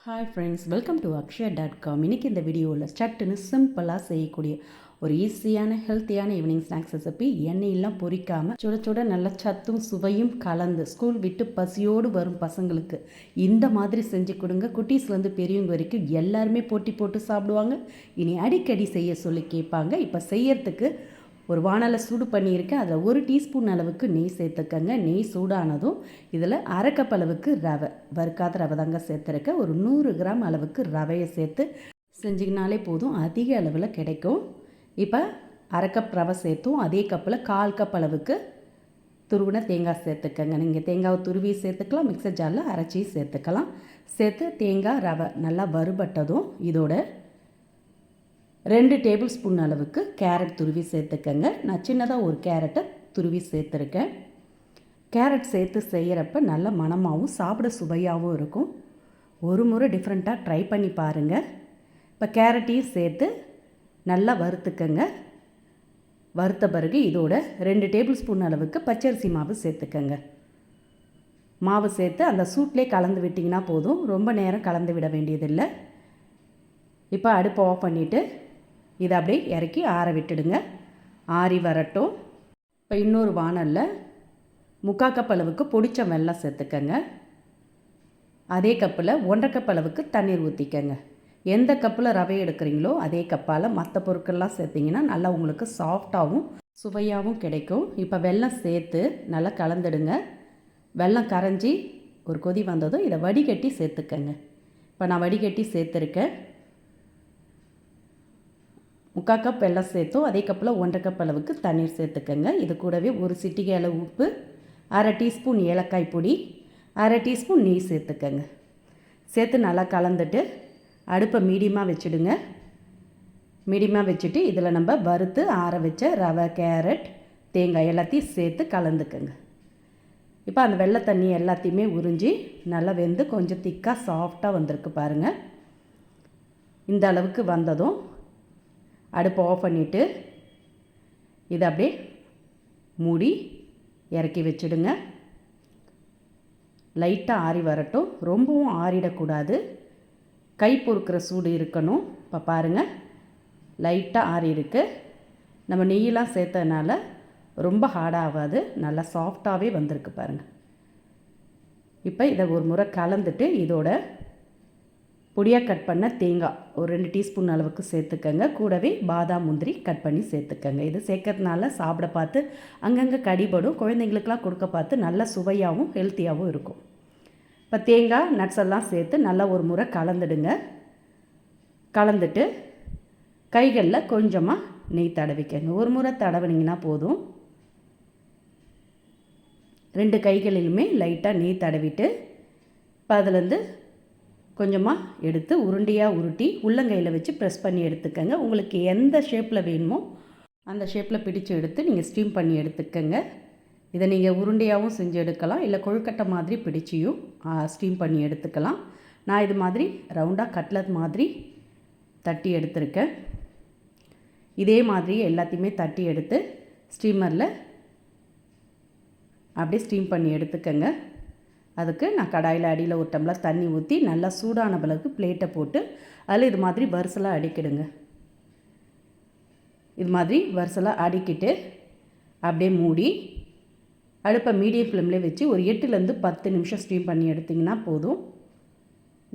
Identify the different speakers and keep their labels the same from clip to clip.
Speaker 1: Hi friends, welcome to akshaya.com. இன்றைக்கி இந்த வீடியோவில் சட்டுன்னு சிம்பிளாக செய்யக்கூடிய ஒரு ஈஸியான ஹெல்த்தியான ஈவினிங் ஸ்நாக்ஸ் ரெசிபி. எண்ணெயெல்லாம் பொரிக்காமல் சுட சுட நல்ல சத்தும் சுவையும் கலந்து ஸ்கூல் விட்டு பசியோடு வரும் பசங்களுக்கு இந்த மாதிரி செஞ்சு கொடுங்க. குட்டீஸ்லேருந்து பெரியவங்க வரைக்கும் எல்லாருமே போட்டி போட்டு சாப்பிடுவாங்க. இனி அடிக்கடி செய்ய சொல்லி கேட்பாங்க. இப்போ செய்யறதுக்கு ஒரு வானலை சூடு பண்ணியிருக்கேன். அதில் 1 டீஸ்பூன் அளவுக்கு நெய் சேர்த்துக்கங்க. நெய் சூடானதும் இதில் அரை கப் அளவுக்கு ரவை, வறுக்காத ரவை தாங்க சேர்த்துருக்கேன். ஒரு 100 கிராம் அளவுக்கு ரவையை சேர்த்து செஞ்சிங்கனாலே போதும், அதிக அளவில் கிடைக்கும். இப்போ அரை கப் ரவை சேர்த்தும் அதே கப்பில் 1/4 கப் அளவுக்கு துருவின தேங்காய் சேர்த்துக்கங்க. நீங்கள் தேங்காவை துருவி சேர்த்துக்கலாம், மிக்சர் ஜாரில் அரைச்சி சேர்த்துக்கலாம். சேர்த்து தேங்காய் ரவை நல்லா வறுபட்டதும் இதோட 2 டேபிள் ஸ்பூன் அளவுக்கு கேரட் துருவி சேர்த்துக்கங்க. நான் சின்னதாக ஒரு கேரட்டை துருவி சேர்த்துருக்கேன். கேரட் சேர்த்து செய்கிறப்ப நல்ல மணமாகவும் சாப்பிட சுவையாகவும் இருக்கும். ஒரு முறை டிஃப்ரெண்ட்டாக ட்ரை பண்ணி பாருங்கள். இப்போ கேரட்டையும் சேர்த்து நல்லா வறுத்துக்கங்க. வறுத்த பிறகு இதோட 2 டேபிள் ஸ்பூன் அளவுக்கு பச்சரிசி மாவு சேர்த்துக்கங்க. மாவு சேர்த்து அந்த சூட்லேயே கலந்து விட்டிங்கன்னா போதும், ரொம்ப நேரம் கலந்து விட வேண்டியதில்லை. இப்போ அடுப்பை ஆஃப் பண்ணிவிட்டு இதை அப்படியே இறக்கி ஆற விட்டுடுங்க. ஆறி வரட்டும். இப்போ இன்னொரு வானலில் 3/4 கப் அளவுக்கு பொடிச்ச வெல்லம் சேர்த்துக்கங்க. அதே கப்பில் 1/2 கப் அளவுக்கு தண்ணீர் ஊற்றிக்கங்க. எந்த கப்பில் ரவை எடுக்கிறீங்களோ அதே கப்பால் மற்ற பொருட்கள்லாம் சேர்த்திங்கன்னா நல்லா உங்களுக்கு சாஃப்டாகவும் சுவையாகவும் கிடைக்கும். இப்போ வெல்லம் சேர்த்து நல்லா கலந்துடுங்க. வெல்லம் கரைஞ்சி ஒரு கொதி வந்ததும் இதை வடிகட்டி சேர்த்துக்கங்க. இப்போ நான் வடிகட்டி சேர்த்துருக்கேன். 3/4 கப் வெல்லம் சேர்த்தோம். அதே கப்பில் 1/2 கப் அளவுக்கு தண்ணீர் சேர்த்துக்கங்க. இது கூடவே ஒரு சிட்டிகை அளவு உப்பு, அரை டீஸ்பூன் ஏலக்காய் பொடி, அரை டீஸ்பூன் நெய் சேர்த்துக்கங்க. சேர்த்து நல்லா கலந்துட்டு அடுப்பை மீடியமாக வச்சுடுங்க. மீடியமாக வச்சுட்டு இதில் நம்ம வறுத்து ஆற வச்ச ரவை, கேரட், தேங்காய் எல்லாத்தையும் சேர்த்து கலந்துக்கங்க. இப்போ அந்த வெள்ளை தண்ணி எல்லாத்தையுமே உறிஞ்சி நல்லா வெந்து கொஞ்சம் திக்காக சாஃப்டாக வந்திருக்கு பாருங்கள். இந்த அளவுக்கு வந்ததும் அடுப்பை ஆஃப் பண்ணிவிட்டு இதை அப்படியே மூடி இறக்கி வச்சுடுங்க. லைட்டாக ஆறி வரட்டும், ரொம்பவும் ஆறிடக்கூடாது. கை பொறுக்கிற சூடு இருக்கணும். இப்போ பாருங்கள், லைட்டாக ஆறி இருக்குது. நம்ம நெய்யெலாம் சேர்த்ததுனால ரொம்ப ஹார்டாகாது, நல்லா சாஃப்டாகவே வந்திருக்கு பாருங்கள். இப்போ இதை ஒரு முறை கலந்துட்டு இதோட பொடியாக கட் பண்ண தேங்காய் ஒரு 2 டீஸ்பூன் அளவுக்கு சேர்த்துக்கங்க. கூடவே பாதாம், முந்திரி கட் பண்ணி சேர்த்துக்கங்க. இது சேர்க்கறதுனால சாப்பிட பார்த்து அங்கங்கே கடிபடும், குழந்தைங்களுக்கெலாம் கொடுக்க பார்த்து நல்ல சுவையாகவும் ஹெல்த்தியாகவும் இருக்கும். இப்போ தேங்காய், நட்ஸ் எல்லாம் சேர்த்து நல்லா ஒரு முறை கலந்துடுங்க. கலந்துட்டு கைகளில் கொஞ்சமாக நெய் தடவிக்கங்க. ஒரு முறை தடவினீங்கன்னா போதும். 2 கைகளிலுமே லைட்டாக நெய் தடவிட்டு இப்போ அதுலேருந்து கொஞ்சமாக எடுத்து உருண்டையாக உருட்டி உள்ளங்கையில் வச்சு ப்ரெஸ் பண்ணி எடுத்துக்கங்க. உங்களுக்கு எந்த ஷேப்பில் வேணுமோ அந்த ஷேப்பில் பிடிச்சு எடுத்து நீங்கள் ஸ்டீம் பண்ணி எடுத்துக்கங்க. இதை நீங்கள் உருண்டையாகவும் செஞ்சு எடுக்கலாம், இல்லை கொழுக்கட்டை மாதிரி பிடிச்சியும் ஸ்டீம் பண்ணி எடுத்துக்கலாம். நான் இது மாதிரி ரவுண்டாக கட்லட் மாதிரி தட்டி எடுத்துருக்கேன். இதே மாதிரி எல்லாத்தையுமே தட்டி எடுத்து ஸ்டீமரில் அப்படியே ஸ்டீம் பண்ணி எடுத்துக்கங்க. அதுக்கு நான் கடாயில் அடியில் ஒரு டம்ளர் தண்ணி ஊற்றி நல்லா சூடான பிறகு பிளேட்டை போட்டு அதில் இது மாதிரி வரிசலாக அடிக்கிடுங்க. இது மாதிரி வரிசலாக அடிக்கிட்டு அப்படியே மூடி அடுப்பை மீடியம் ஃப்ளேம்லேயே வச்சு ஒரு 8லேருந்து 10 நிமிஷம் ஸ்டீம் பண்ணி எடுத்திங்கன்னா போதும்.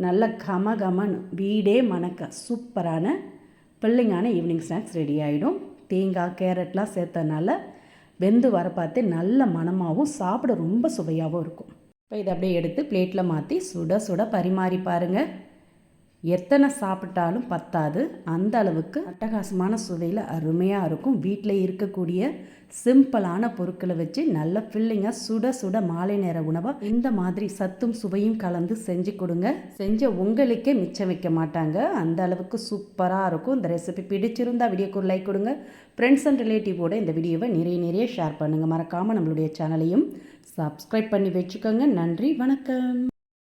Speaker 1: நல்ல கமகமன்னு வீடே மணக்க சூப்பரான பிள்ளைங்கான ஈவினிங் ஸ்நாக்ஸ் ரெடி ஆகிடும். தேங்காய், கேரட்லாம் சேர்த்தனால வெந்து வர பார்த்து நல்ல மணமாகவும் சாப்பிட ரொம்ப சுவையாகவும் இருக்கும். இப்போ இதை அப்படியே எடுத்து பிளேட்டில் மாற்றி சுட சுட பரிமாறி பாருங்கள். எத்தனை சாப்பிட்டாலும் பத்தாது, அந்த அளவுக்கு அட்டகாசமான சுவையில் அருமையாக இருக்கும். வீட்டில் இருக்கக்கூடிய சிம்பிளான பொருட்களை வச்சு நல்ல ஃபில்லிங்காக சுட சுட மாலை நேர உணவாக இந்த மாதிரி சத்தும் சுவையும் கலந்து செஞ்சு கொடுங்க. செஞ்ச உங்களுக்கே மிச்சம் வைக்க மாட்டாங்க, அந்த அளவுக்கு சூப்பராக இருக்கும். இந்த ரெசிபி பிடிச்சிருந்தால் வீடியோக்கு ஒரு லைக் கொடுங்க. ஃப்ரெண்ட்ஸ் அண்ட் ரிலேட்டிவோட இந்த வீடியோவை நிறைய ஷேர் பண்ணுங்கள். மறக்காமல் நம்மளுடைய சேனலையும் சப்ஸ்கிரைப் பண்ணி வச்சுக்கோங்க. நன்றி, வணக்கம்.